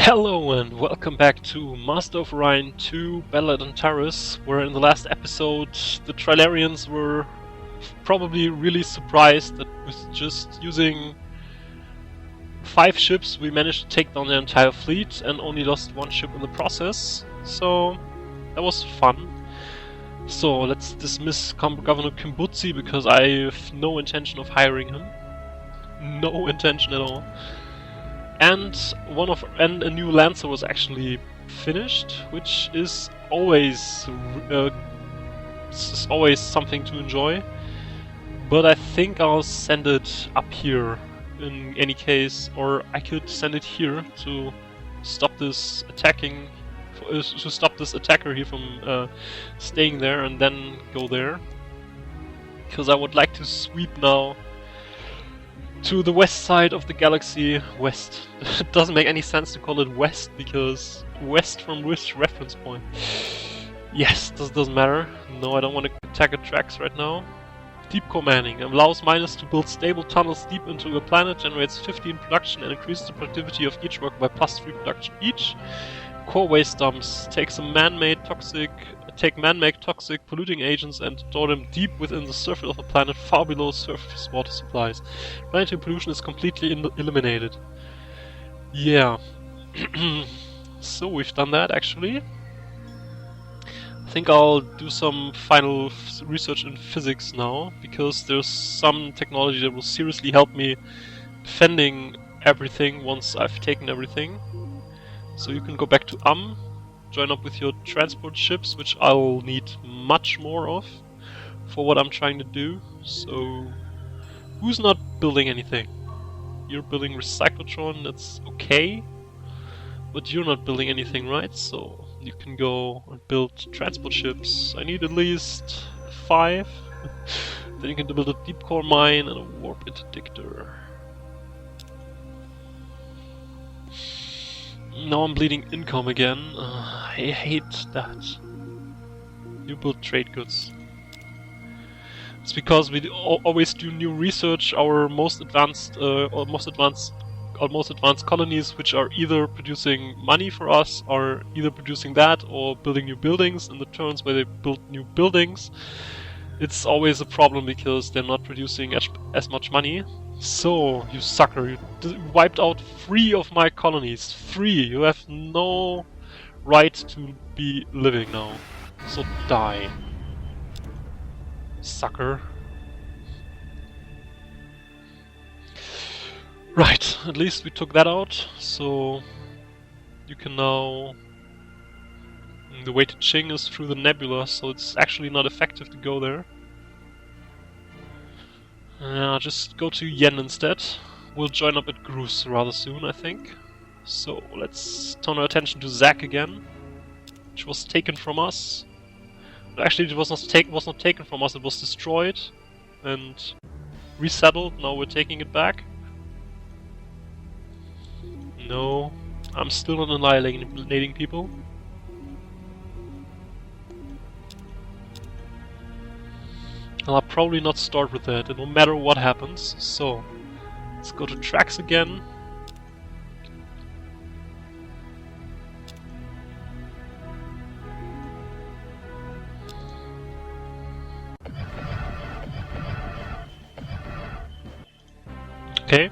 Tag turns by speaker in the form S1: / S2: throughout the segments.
S1: Hello and welcome back to Master of Orion II Battle at Antares, where in the last episode the Trilarians were probably really surprised that with just using 5 ships we managed to take down their entire fleet and only lost 1 ship in the process. So that was fun. So let's dismiss Governor Kimbutzi because I have no intention of hiring him. No intention at all. And a new Lancer was actually finished, which is always something to enjoy. But I think I'll send it up here in any case, or I could send it here to stop this to stop this attacker here from staying there, and then go there, because I would like to sweep now to the west side of the galaxy. West. It doesn't make any sense to call it west, because west from which reference point? Yes, this doesn't matter. No, I don't want to attack Antares right now. Deep core mining allows miners to build stable tunnels deep into a planet, generates 15 production, and increases the productivity of each worker by +3 production each. Core waste dumps take man-made toxic polluting agents and store them deep within the surface of the planet, far below surface water supplies. Planetary pollution is completely eliminated. Yeah. So we've done that actually. I think I'll do some final research in physics now, because there's some technology that will seriously help me defending everything once I've taken everything. So you can go back to join up with your transport ships, which I'll need much more of for what I'm trying to do. So who's not building anything? You're building recyclotron, that's okay, but you're not building anything, right? So you can go and build transport ships. I need at least 5. Then you can build a deep core mine and a warp interdictor. Now I'm bleeding income again. I hate that. You build trade goods. It's because we always do new research. Our most advanced colonies, which are either producing money for us, are either producing that or building new buildings. In the turns where they build new buildings, it's always a problem because they're not producing as much money. So, you sucker, you wiped out 3 of my colonies. 3! You have no right to be living now. So die. Sucker. Right, at least we took that out, so you can now... The way to Ching is through the nebula, so it's actually not effective to go there. Just go to Yen instead. We'll join up at Grus rather soon, I think. So let's turn our attention to Zack again, which was taken from us. Actually, it was not taken from us. It was destroyed and resettled. Now we're taking it back. No, I'm still not annihilating people. I'll probably not start with that, no matter what happens. So, let's go to tracks again. Okay.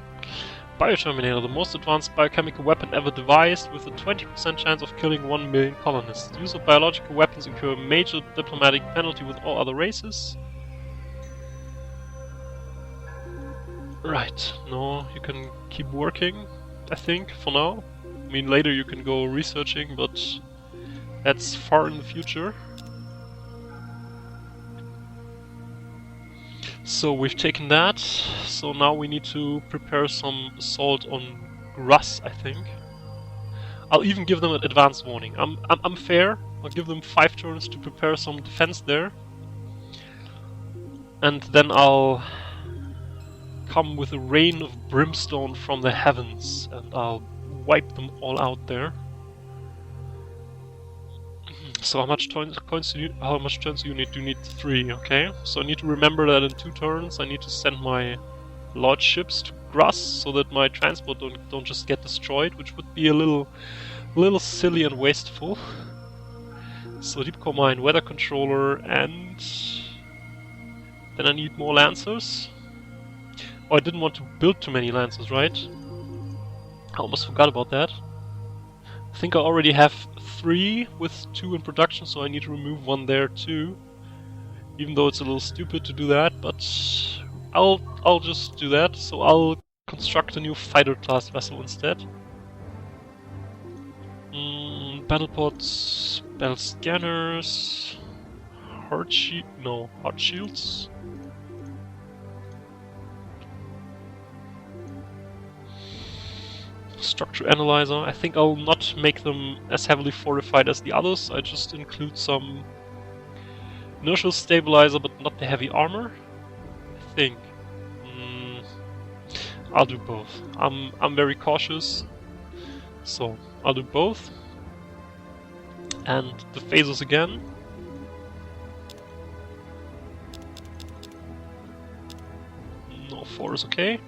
S1: Bioterminator, the most advanced biochemical weapon ever devised, with a 20% chance of killing 1 million colonists. Use of biological weapons incur a major diplomatic penalty with all other races. Right, no, you can keep working, I think, for now. I mean, later you can go researching, but that's far in the future. So we've taken that, so now we need to prepare some assault on Grus, I think. I'll even give them an advance warning. I'm fair, I'll give them 5 turns to prepare some defense there. And then I'll come with a rain of brimstone from the heavens, and I'll wipe them all out there. So how much turns do you need? You need 3, okay? So I need to remember that in 2 turns I need to send my large ships to grass so that my transport don't just get destroyed, which would be a little silly and wasteful. So deep core mine, weather controller, and then I need more lancers. Oh, I didn't want to build too many lancers, right? I almost forgot about that. I think I already have 3 with 2 in production, so I need to remove 1 there too. Even though it's a little stupid to do that, but I'll just do that. So I'll construct a new fighter class vessel instead. Battle pods, battle scanners, heart shields. Structure analyzer. I think I'll not make them as heavily fortified as the others. I just include some inertial stabilizer, but not the heavy armor. I think. I'll do both. I'm very cautious, so I'll do both. And the phasers again. No, 4 is okay.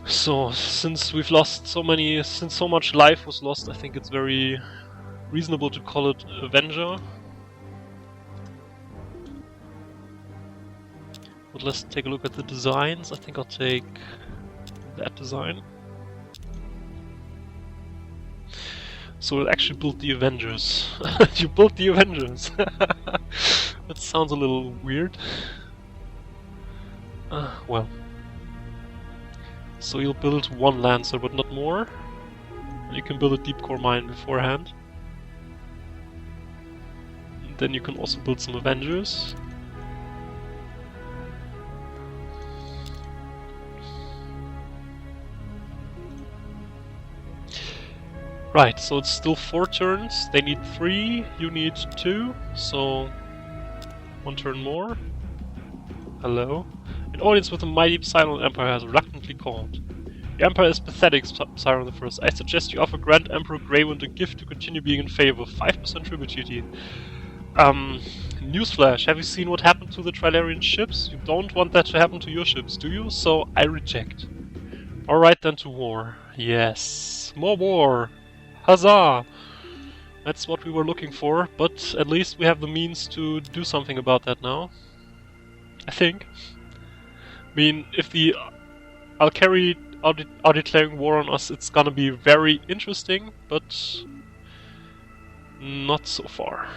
S1: So, since we've lost since so much life was lost, I think it's very reasonable to call it Avenger. But let's take a look at the designs. I think I'll take that design. So we'll actually build the Avengers. You built the Avengers! That sounds a little weird. Well. So you'll build 1 Lancer, but not more. You can build a deep core mine beforehand. And then you can also build some Avengers. Right, so it's still 4 turns. They need 3, you need 2, so 1 turn more. Hello. An audience with the mighty Psilon Empire has reluctantly called. The Empire is pathetic, Psilon I. I suggest you offer Grand Emperor Greywind a gift to continue being in favor. 5% tribute duty. Newsflash, have you seen what happened to the Trilarian ships? You don't want that to happen to your ships, do you? So I reject. Alright then, to war. Yes. More war! Huzzah! That's what we were looking for, but at least we have the means to do something about that now. I think. I mean, if the Alkari are declaring war on us, it's gonna be very interesting, but not so far.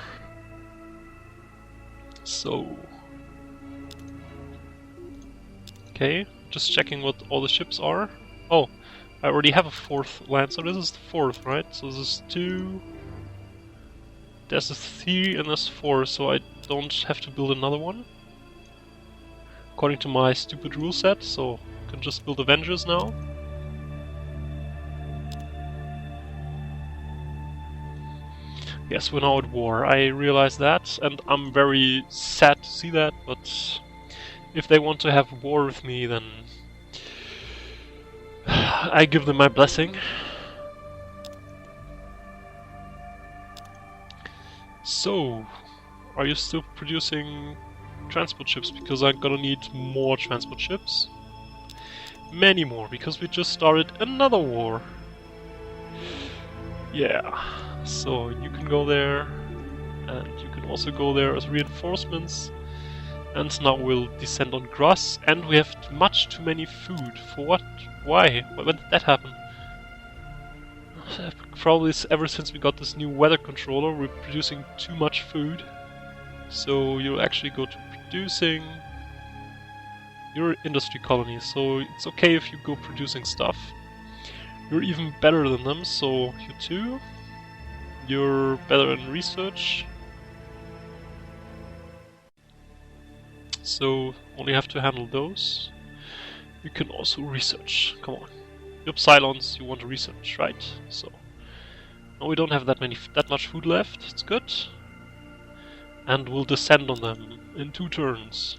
S1: So... okay, just checking what all the ships are. Oh, I already have a 4th Lancer, this is the 4th, right? So this is 2... there's a 3 and there's 4, so I don't have to build another one. According to my stupid rule set, so I can just build Avengers now. Yes, we're now at war. I realize that, and I'm very sad to see that, but if they want to have war with me, then I give them my blessing. So, are you still producing transport ships? Because I'm gonna need more transport ships. Many more, because we just started another war. Yeah, so you can go there, and you can also go there as reinforcements. And now we'll descend on grass, and we have much too many food. For what? Why? When did that happen? Probably ever since we got this new weather controller, we're producing too much food. So you'll actually go to producing your industry colony, so it's okay if you go producing stuff. You're even better than them, so you too. You're better in research. So only have to handle those. You can also research, come on. You're Psilons, you want to research, right? So now we don't have that much food left, it's good. And we'll descend on them in 2 turns.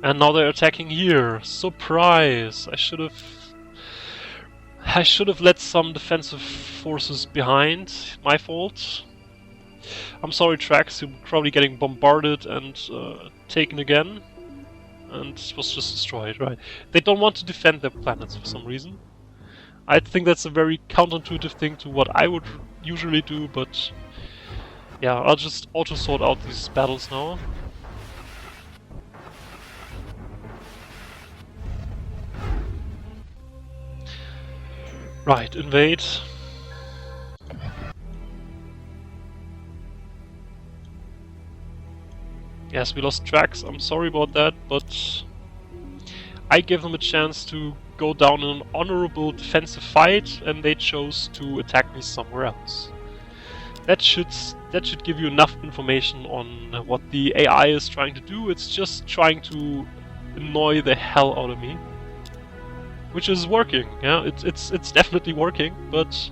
S1: And now they're attacking here. Surprise! I should have I should have left some defensive forces behind. My fault. I'm sorry, Trax, you're probably getting bombarded and taken again. And was just destroyed, right? They don't want to defend their planets for some reason. I think that's a very counterintuitive thing to what I would usually do, but yeah, I'll just auto-sort out these battles now. Right, invade. Yes, we lost Trax, I'm sorry about that, but I gave them a chance to go down in an honorable defensive fight, and they chose to attack me somewhere else. That should give you enough information on what the AI is trying to do. It's just trying to annoy the hell out of me, which is working. Yeah, it's definitely working. But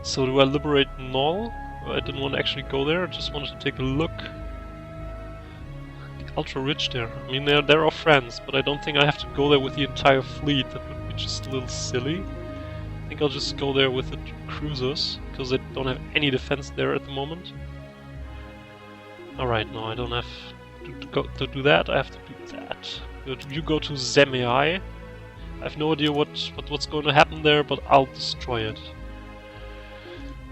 S1: so do I liberate Null? I didn't want to actually go there. I just wanted to take a look. Ultra rich there. I mean, they're our friends, but I don't think I have to go there with the entire fleet. That would be just a little silly. I think I'll just go there with the cruisers, because they don't have any defense there at the moment. Alright, no, I don't have to do that. I have to do that. Good. You go to Zemei. I have no idea what's going to happen there, but I'll destroy it.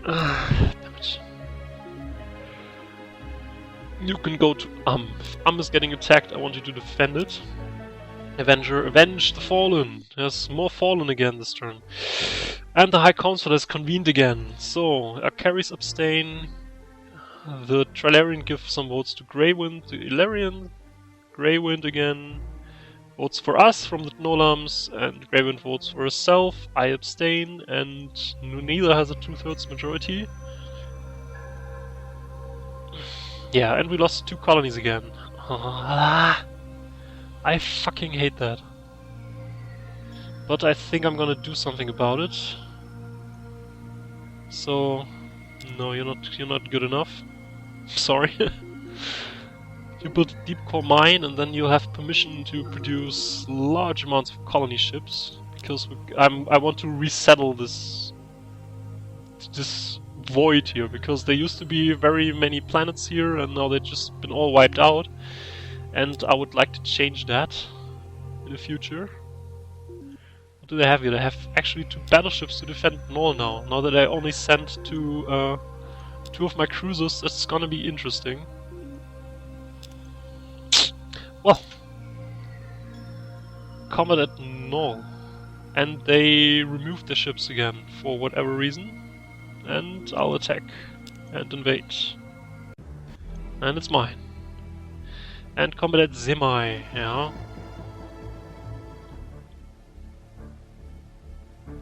S1: Damn it. You can go to If is getting attacked, I want you to defend it. Avenger, avenge the fallen! There's more fallen again this turn. And the High Council has convened again. So, Antares abstain. The Trilarian give some votes to Greywind, to Illyrian. Greywind again votes for us from the Nolams, and Greywind votes for herself. I abstain, and neither has a 2/3 majority. Yeah, and we lost 2 colonies again. I fucking hate that. But I think I'm gonna do something about it. So, no, you're not good enough. Sorry. You build a deep core mine, and then you'll have permission to produce large amounts of colony ships, because I want to resettle this void here, because there used to be very many planets here, and now they've just been all wiped out. And I would like to change that in the future. What do they have here? They have actually 2 battleships to defend Null now. Now that I only sent 2 of my cruisers, that's gonna be interesting. Well, combat at Null. And they removed their ships again for whatever reason. And I'll attack and invade. And it's mine. And combat at Zemei, yeah.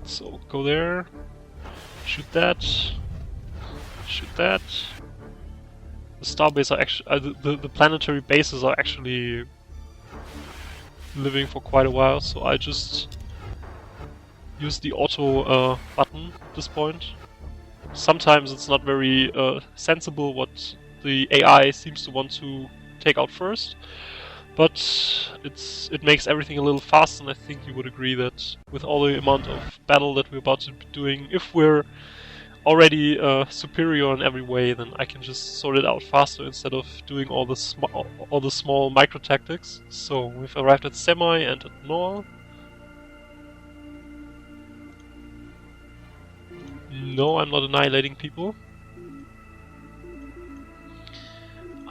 S1: So go there, shoot that, shoot that. The starbase are actually the planetary bases are actually living for quite a while, so I just use the auto button at this point. Sometimes it's not very sensible what the AI seems to want to take out first, but it makes everything a little faster, and I think you would agree that with all the amount of battle that we're about to be doing, if we're already superior in every way, then I can just sort it out faster instead of doing all the small micro tactics. So we've arrived at Zemei and at Null. No, I'm not annihilating people.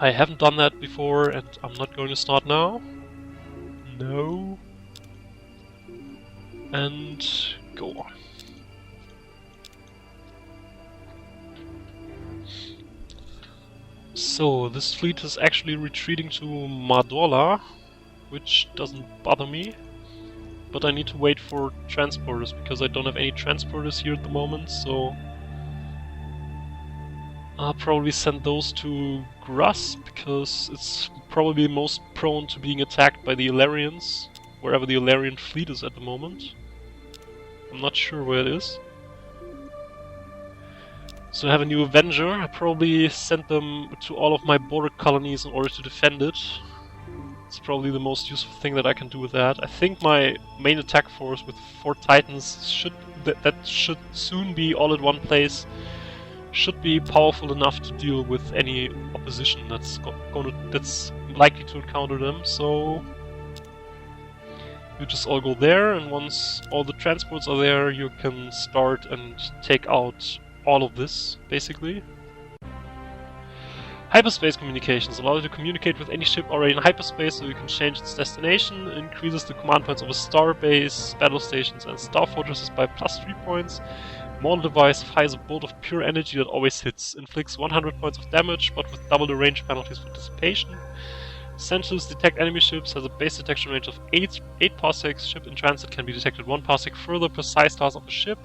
S1: I haven't done that before, and I'm not going to start now. No. And go on. So, this fleet is actually retreating to Mardola, which doesn't bother me. But I need to wait for transporters, because I don't have any transporters here at the moment, so I'll probably send those to Gruss, because it's probably most prone to being attacked by the Illyrians, wherever the Illyrian fleet is at the moment. I'm not sure where it is. So I have a new Avenger. I probably sent them to all of my border colonies in order to defend it. It's That's probably the most useful thing that I can do with that. I think my main attack force with 4 Titans should soon be all at one place. Should be powerful enough to deal with any opposition that's likely to encounter them. So you just all go there, and once all the transports are there, you can start and take out all of this, basically. Hyperspace communications allow you to communicate with any ship already in hyperspace, so you can change its destination, increases the command points of a star base, battle stations, and star fortresses by +3 points. Model device fires a bolt of pure energy that always hits, inflicts 100 points of damage, but with double the range penalties for dissipation. Sensors detect enemy ships, has a base detection range of 8 parsecs. Ship in transit can be detected 1 parsec further per size class of a ship.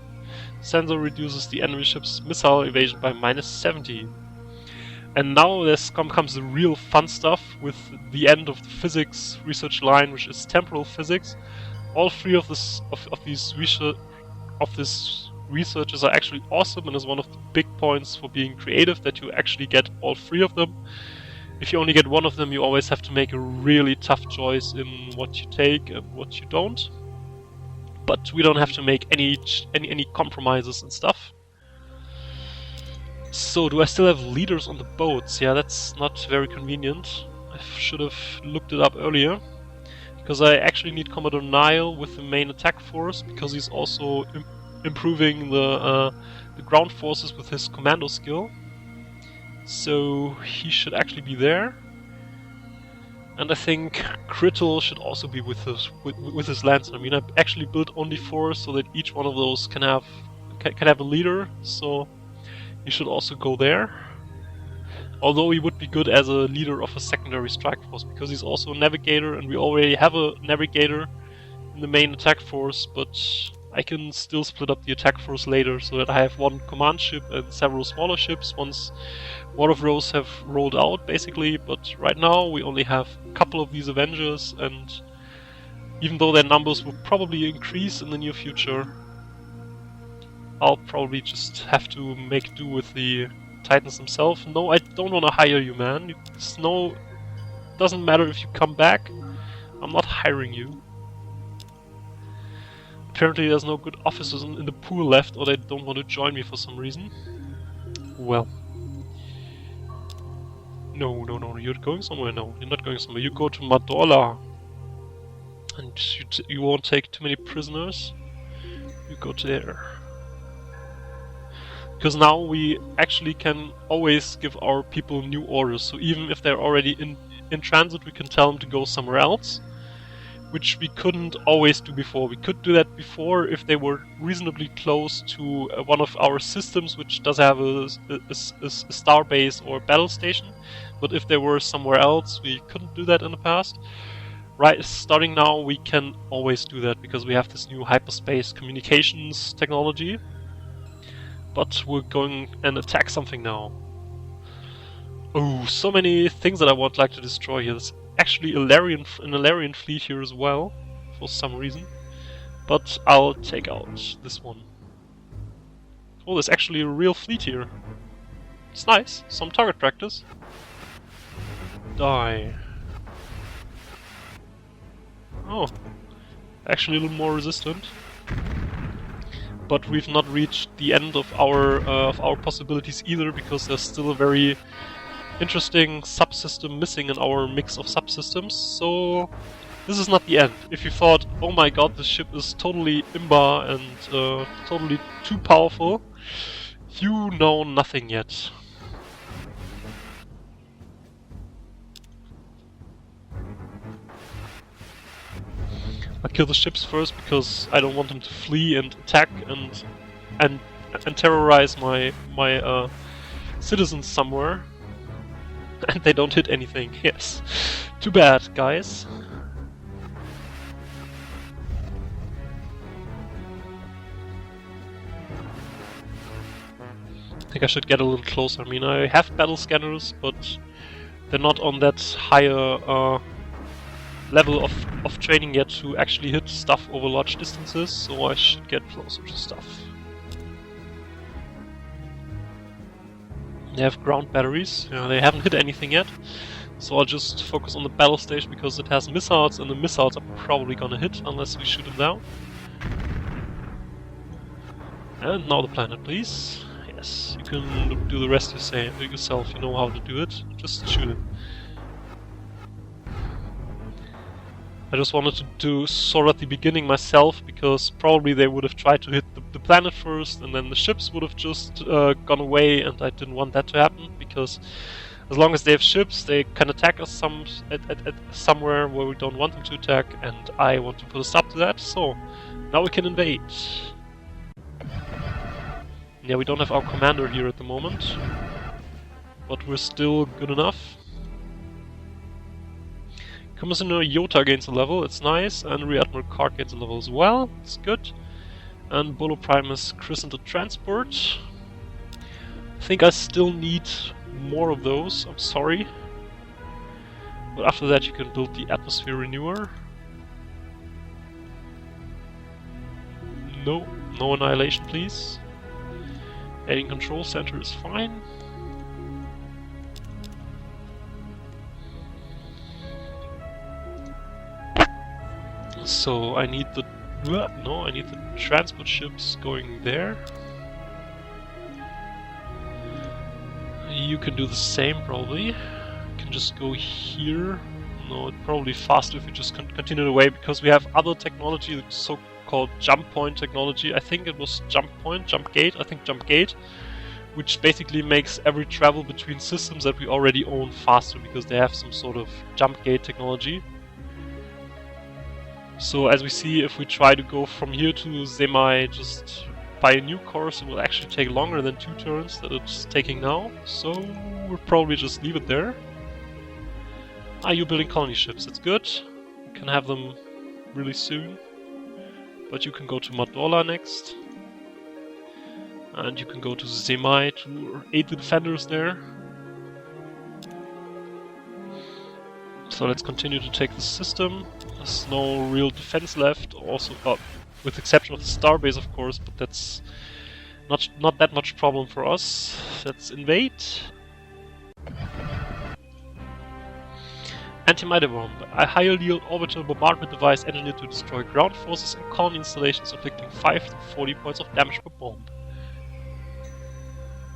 S1: Sensor reduces the enemy ship's missile evasion by -70. And now comes the real fun stuff with the end of the physics research line, which is temporal physics. All 3 of these researches are actually awesome, and is one of the big points for being creative, that you actually get all 3 of them. If you only get one of them, you always have to make a really tough choice in what you take and what you don't. But we don't have to make any compromises and stuff. So, do I still have leaders on the boats? Yeah, that's not very convenient. I should have looked it up earlier. Because I actually need Commodore Nile with the main attack force, because he's also improving the ground forces with his commando skill. So he should actually be there. And I think Crittle should also be with his Lancer. I mean, I actually built only 4 so that each one of those can have a leader, so he should also go there. Although he would be good as a leader of a secondary strike force, because he's also a navigator, and we already have a navigator in the main attack force, but I can still split up the attack force later, so that I have 1 command ship and several smaller ships once one of those have rolled out, basically. But right now we only have a couple of these Avengers, and even though their numbers will probably increase in the near future, I'll probably just have to make do with the Titans themselves. No, I don't want to hire you, man. Doesn't matter if you come back. I'm not hiring you. Apparently there's no good officers in the pool left, or they don't want to join me for some reason. Well. No, you're going somewhere? No, you're not going somewhere. You go to Madorla. And you won't take too many prisoners. You go to there. Because now we actually can always give our people new orders. So even if they're already in transit, we can tell them to go somewhere else. Which we couldn't always do before. We could do that before if they were reasonably close to one of our systems, which does have a star base or battle station. But if they were somewhere else, we couldn't do that in the past. Right, starting now, we can always do that, because we have this new hyperspace communications technology. But we're going and attack something now. Oh, so many things that I would like to destroy here. There's actually an Trilarian fleet here as well, for some reason. But I'll take out this one. Oh, there's actually a real fleet here. It's nice. Some target practice. Die. Oh, actually a little more resistant. But we've not reached the end of our possibilities either, because there's still a very interesting subsystem missing in our mix of subsystems. So this is not the end. If you thought, oh my god, this ship is totally imba and totally too powerful, you know nothing yet. I'll kill the ships first, because I don't want them to flee and attack and terrorize my citizens somewhere. And they don't hit anything, yes. Too bad, guys. I think I should get a little closer. I mean, I have battle scanners, but they're not on that higher level of training yet to actually hit stuff over large distances, so I should get closer to stuff. They have ground batteries. They haven't hit anything yet, So I'll just focus on the battle stage because it has missiles, and the missiles are probably gonna hit unless we shoot them down. And now the planet, please. Yes, you can do the rest yourself, you know how to do it. Just shoot it. I just wanted to do sort at the beginning myself, because probably they would have tried to hit the planet first, and then the ships would have just gone away, and I didn't want that to happen, because as long as they have ships, they can attack us somewhere where we don't want them to attack, and I want to put a stop to that, so now we can invade. Yeah, we don't have our commander here at the moment, but we're still good enough. Commissioner Yota gains a level, it's nice, and Rear Admiral Kark gains a level as well, it's good. And Bolo Primus christened the transport. I think I still need more of those, I'm sorry. But after that you can build the atmosphere renewer. No annihilation please. Adding control center is fine. So I need the transport ships going there. You can do the same probably. You can just go here. No, it's probably faster if you just continue the way, because we have other technology, so-called jump point technology. I think it was jump gate, which basically makes every travel between systems that we already own faster, because they have some sort of jump gate technology. So as we see, if we try to go from here to Semai just by a new course, it will actually take longer than 2 turns that it's taking now. So we'll probably just leave it there. Ah, you're building colony ships, that's good. You can have them really soon. But you can go to Madola next. And you can go to Semai to aid the defenders there. So let's continue to take the system. There's no real defense left, also with exception of the starbase of course, but that's not that much problem for us. Let's invade. Anti-Mitre Bomb. A higher-yield orbital bombardment device engineered to destroy ground forces and colony installations, inflicting 5 to 40 points of damage per bomb.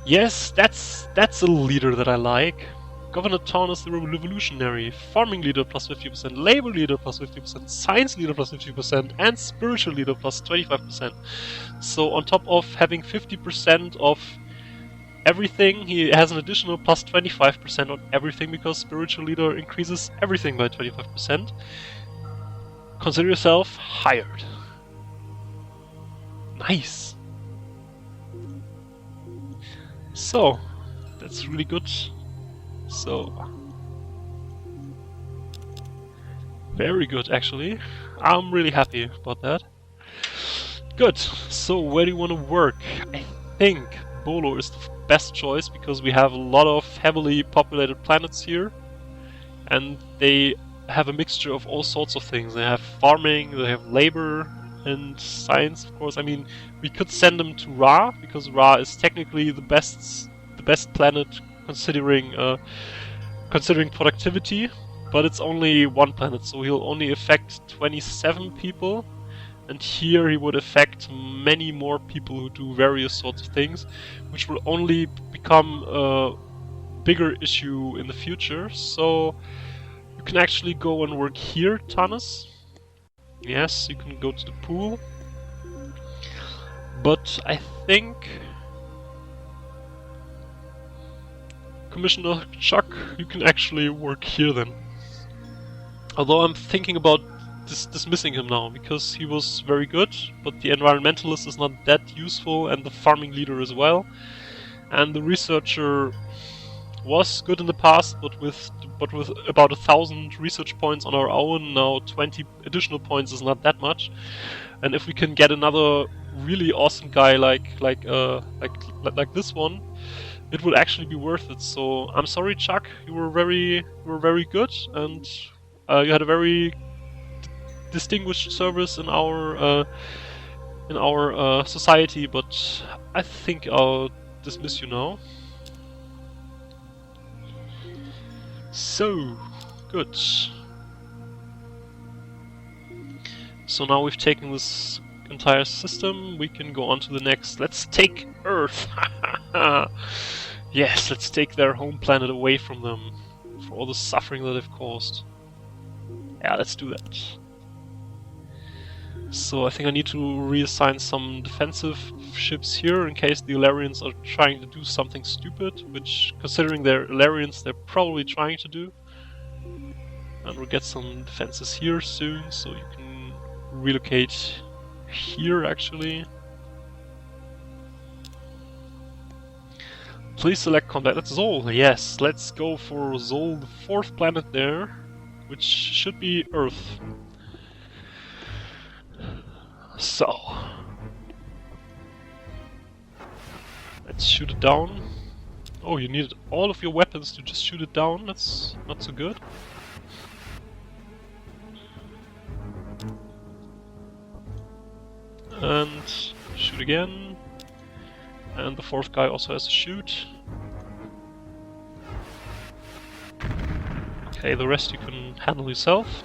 S1: Yes, that's a leader that I like. Governor Taunus the Revolutionary, Farming Leader plus 50%, Labor Leader plus 50%, Science Leader plus 50%, and Spiritual Leader plus 25%. So on top of having 50% of everything, he has an additional plus 25% on everything, because Spiritual Leader increases everything by 25%. Consider yourself hired. Nice! So, that's really good. So, very good actually. I'm really happy about that. Good. So where do you want to work? I think Bolo is the best choice, because we have a lot of heavily populated planets here, and they have a mixture of all sorts of things. They have farming, they have labor, and science, of course. I mean, we could send them to Ra, because Ra is technically the best planet considering productivity, but it's only one planet, so he'll only affect 27 people, and here he would affect many more people who do various sorts of things, which will only become a bigger issue in the future. So you can actually go and work here, Tanis. Yes, you can go to the pool, but I think Commissioner Chuck, you can actually work here then. Although I'm thinking about dismissing him now, because he was very good, but the environmentalist is not that useful, and the farming leader as well. And the researcher was good in the past, but with about 1,000 research points on our own, now 20 additional points is not that much. And if we can get another really awesome guy like this one, it would actually be worth it. So I'm sorry, Chuck. You were very good, and you had a very distinguished service in our society. But I think I'll dismiss you now. So, good. So now we've taken this entire system, we can go on to the next. Let's take Earth! Yes, let's take their home planet away from them, for all the suffering that they've caused. Yeah, let's do that. So I think I need to reassign some defensive ships here in case the Trilarians are trying to do something stupid, which, considering they're Trilarians, they're probably trying to do. And we'll get some defenses here soon, so you can relocate here actually. Please select combat. That's Zol. Yes, let's go for Zol, the 4th planet there, which should be Earth. So, let's shoot it down. Oh, you needed all of your weapons to just shoot it down? That's not so good. And shoot again. And the 4th guy also has to shoot. Okay, the rest you can handle yourself.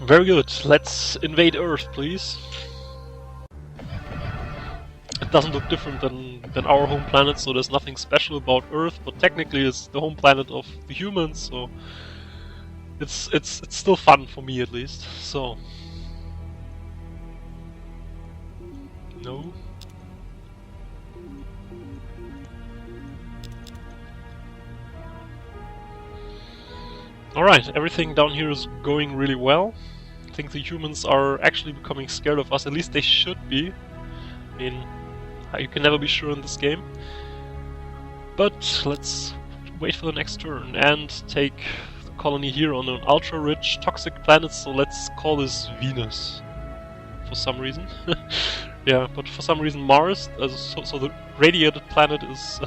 S1: Very good. Let's invade Earth, please. It doesn't look different than our home planet, so there's nothing special about Earth, but technically it's the home planet of the humans, so it's still fun for me at least. So no. Alright, everything down here is going really well. I think the humans are actually becoming scared of us, at least they should be. I mean, you can never be sure in this game. But let's wait for the next turn and take the colony here on an ultra-rich toxic planet, so let's call this Venus. For some reason. Yeah, but for some reason Mars, so the radiated planet is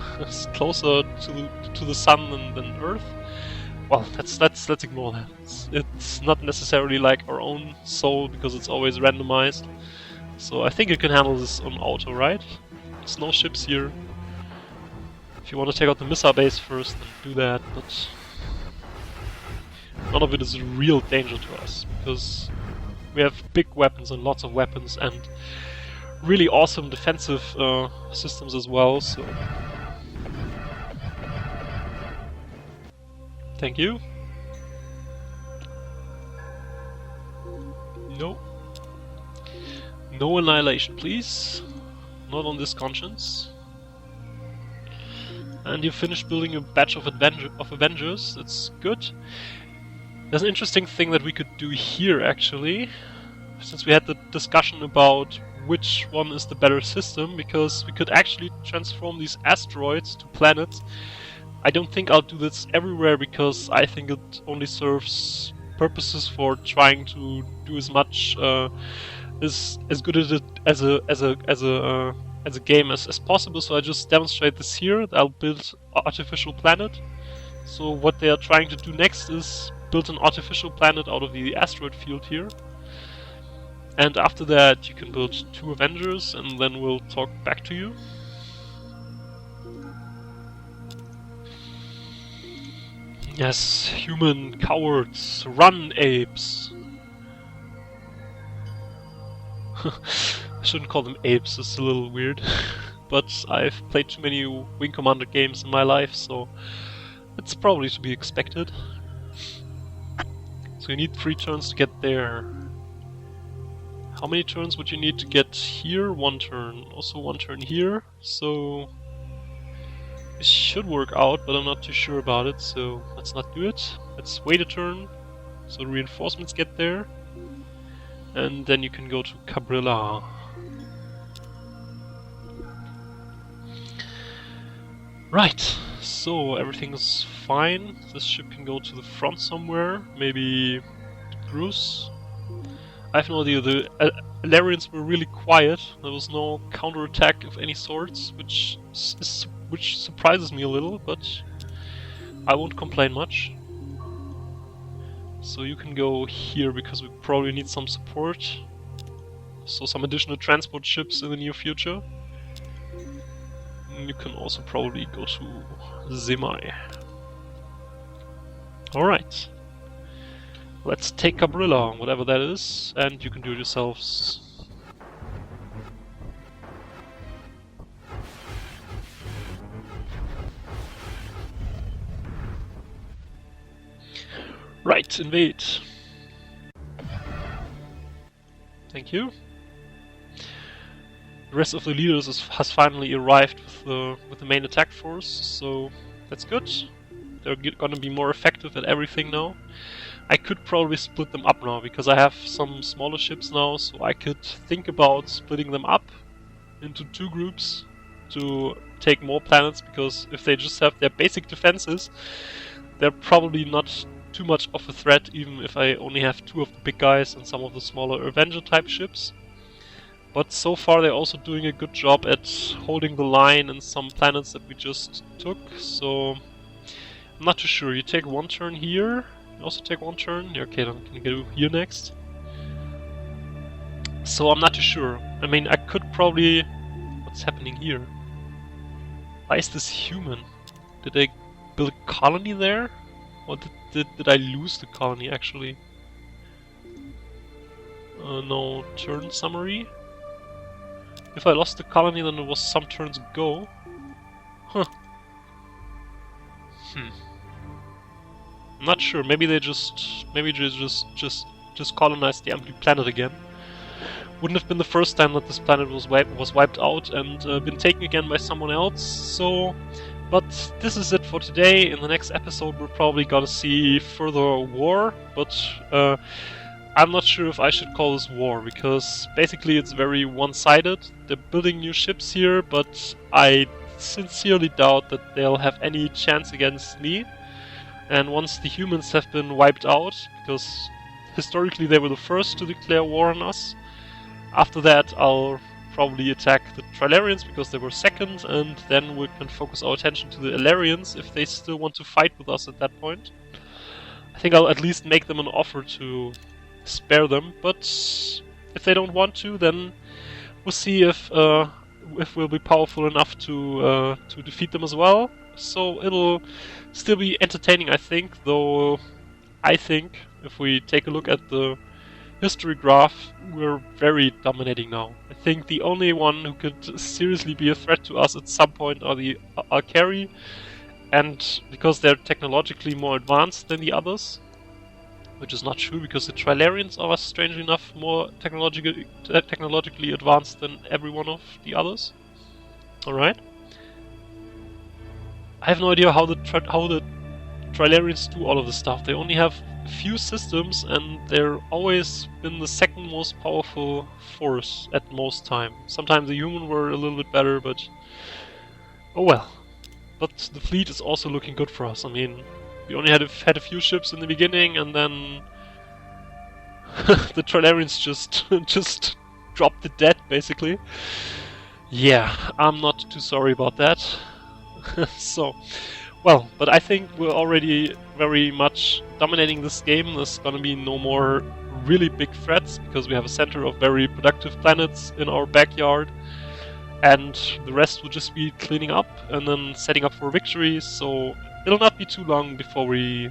S1: closer to the sun than Earth. Well, let's ignore that. It's not necessarily like our own soul, because it's always randomized. So I think you can handle this on auto, right? There's no ships here. If you want to take out the missile base first, then do that, but none of it is a real danger to us, because we have big weapons and lots of weapons and really awesome defensive systems as well, so... Thank you. No. No annihilation, please. Not on this conscience. And you finished building a batch of Avengers. That's good. There's an interesting thing that we could do here, actually. Since we had the discussion about which one is the better system, because we could actually transform these asteroids to planets. I don't think I'll do this everywhere, because I think it only serves purposes for trying to do as much as good as a game as possible. So I just demonstrate this here. I'll build an artificial planet. So what they are trying to do next is build an artificial planet out of the asteroid field here. And after that you can build 2 Avengers, and then we'll talk back to you. Yes, human cowards, run, apes! I shouldn't call them apes, it's a little weird. But I've played too many Wing Commander games in my life, so it's probably to be expected. So you need 3 turns to get there. How many turns would you need to get here? 1 turn. Also 1 turn here, so... It should work out, but I'm not too sure about it, so let's not do it. Let's wait a turn, so the reinforcements get there. And then you can go to Cabrilla. Right, so everything's fine. This ship can go to the front somewhere, maybe Bruce. I have no idea. The Trilarians were really quiet. There was no counterattack of any sorts, which surprises me a little, but I won't complain much. So you can go here because we probably need some support. So some additional transport ships in the near future. And you can also probably go to Semi. Alright. Let's take Cabrilla, whatever that is, and you can do it yourselves. Right, invade. Thank you. The rest of the leaders has finally arrived with the main attack force, so that's good. They're gonna be more effective at everything now. I could probably split them up now, because I have some smaller ships now, so I could think about splitting them up into 2 groups to take more planets, because if they just have their basic defenses, they're probably not too much of a threat, even if I only have 2 of the big guys and some of the smaller Avenger type ships. But so far they're also doing a good job at holding the line in some planets that we just took, so I'm not too sure. You take 1 turn here, you also take 1 turn. Yeah, okay, then can you go here next? So I'm not too sure. I mean, I could probably... What's happening here? Why is this human? Did they build a colony there? Or did I lose the colony actually? No, turn summary. If I lost the colony, then it was some turns ago. Huh. I'm not sure. Maybe they just colonized the empty planet again. Wouldn't have been the first time that this planet was wiped out and been taken again by someone else. So, but this is it for today. In the next episode, we're probably gonna see further war, but I'm not sure if I should call this war, because basically it's very one-sided. They're building new ships here, but I sincerely doubt that they'll have any chance against me. And once the humans have been wiped out, because historically they were the first to declare war on us, after that I'll probably attack the Trilarians because they were second, and then we can focus our attention to the Illyrians if they still want to fight with us at that point. I think I'll at least make them an offer to spare them, but if they don't want to, then we'll see if we'll be powerful enough to defeat them as well. So it'll still be entertaining, I think, though I think if we take a look at the history graph, we're very dominating now. I think the only one who could seriously be a threat to us at some point are the Alkari, and because they're technologically more advanced than the others, which is not true because the Trilarians are strangely enough more technologically advanced than every one of the others. Alright. I have no idea how the Trilarians do all of this stuff. They only have a few systems and they're always been the second most powerful force at most time. Sometimes the human were a little bit better, but oh well. But the fleet is also looking good for us. I mean, we only had a few ships in the beginning, and then the Trilarians just dropped it dead, basically. Yeah, I'm not too sorry about that. So, well, but I think we're already very much dominating this game. There's gonna be no more really big threats, because we have a center of very productive planets in our backyard. And the rest will just be cleaning up and then setting up for victory, so it'll not be too long before we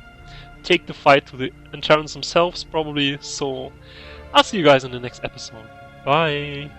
S1: take the fight to the Antares themselves, probably. So I'll see you guys in the next episode. Bye!